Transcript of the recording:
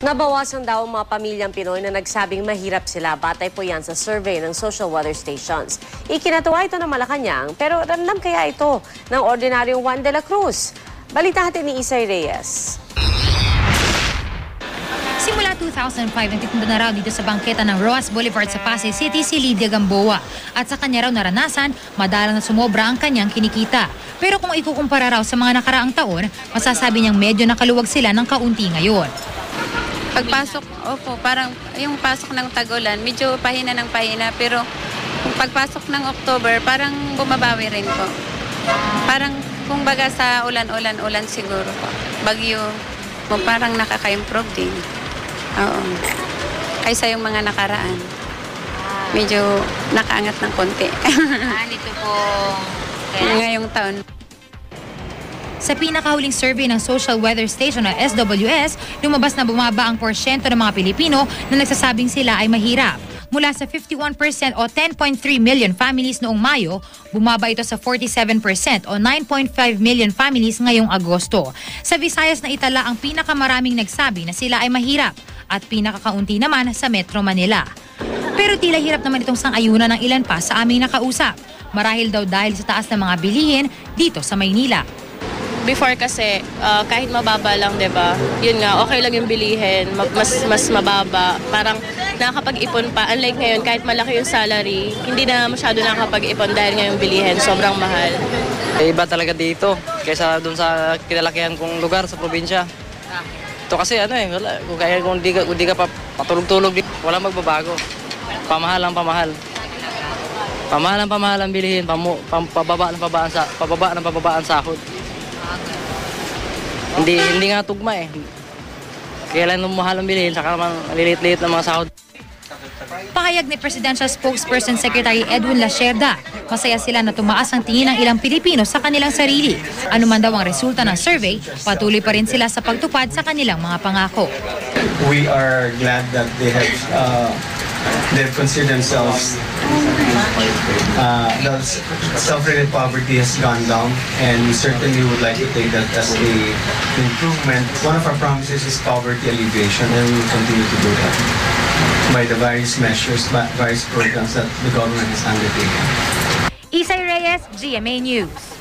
Nabawasan daw ang mga pamilyang Pinoy na nagsabing mahirap sila. Batay po yan sa survey ng social weather stations. Ikinatuwa ito ng Malacanang, pero ramdam kaya ito ng ordinaryong Juan de la Cruz? Balita natin ni Isay Reyes. Simula 2005, nagtitinda na raw dito sa bangketa ng Roas Boulevard sa Pasay City si Lydia Gamboa. At sa kanya raw naranasan, madalang na sumobra ang kanyang kinikita. Pero kung ikukumpara raw sa mga nakaraang taon, masasabi niyang medyo nakaluwag sila ng kaunti ngayon. Pagpasok, parang yung pasok ng tag-ulan, medyo pahina ng pahina. Pero kung pagpasok ng October, parang bumabawi rin po. Parang kung baga sa ulan siguro po. Bagyo, parang nakaka-improve din. Oo. Kaysa yung mga nakaraan. Medyo nakaangat ng konti. Nito po. Ngayong taon. Sa pinakahuling survey ng Social Weather Station na SWS, lumabas na bumaba ang porsyento ng mga Pilipino na nagsasabing sila ay mahirap. Mula sa 51% o 10.3 million families noong Mayo, bumaba ito sa 47% o 9.5 million families ngayong Agosto. Sa Visayas na itala ang pinakamaraming nagsabi na sila ay mahirap at pinakakaunti naman sa Metro Manila. Pero tila hirap naman itong sang-ayunan ng ilan pa sa aming nakausap. Marahil daw dahil sa taas ng mga bilihin dito sa Maynila. Before kasi, kahit mababa lang, 'di ba? Yun nga, okay lang yung bilihin, mas mababa. Parang nakakapag-ipon pa. Unlike ngayon, kahit malaki yung salary, hindi na masyado nakakapag-ipon dahil ngayong bilihin, sobrang mahal. Iba talaga dito kaysa doon sa kinalakihan kong lugar sa probinsya. Ito kasi wala. Kung di ka pa patulog-tulog, wala magbabago. Pamahal ang pamahal. Pamahal ang bilihin, pababa ng pababa ang sahod. Hindi nga tugma eh. Kailan mahal ang bilihin, saka naman lilit-lilit ng mga sahod. Pahayag ni Presidential Spokesperson Secretary Edwin Lacerda, masaya sila na tumaas ang tingin ng ilang Pilipino sa kanilang sarili. Ano man daw ang resulta ng survey, patuloy pa rin sila sa pagtupad sa kanilang mga pangako. We are glad that they've considered themselves self-related poverty has gone down, and we certainly would like to take that as an improvement. One of our promises is poverty alleviation, and we will continue to do that by the various measures, various programs that the government has undertaken. Isay Reyes, GMA News.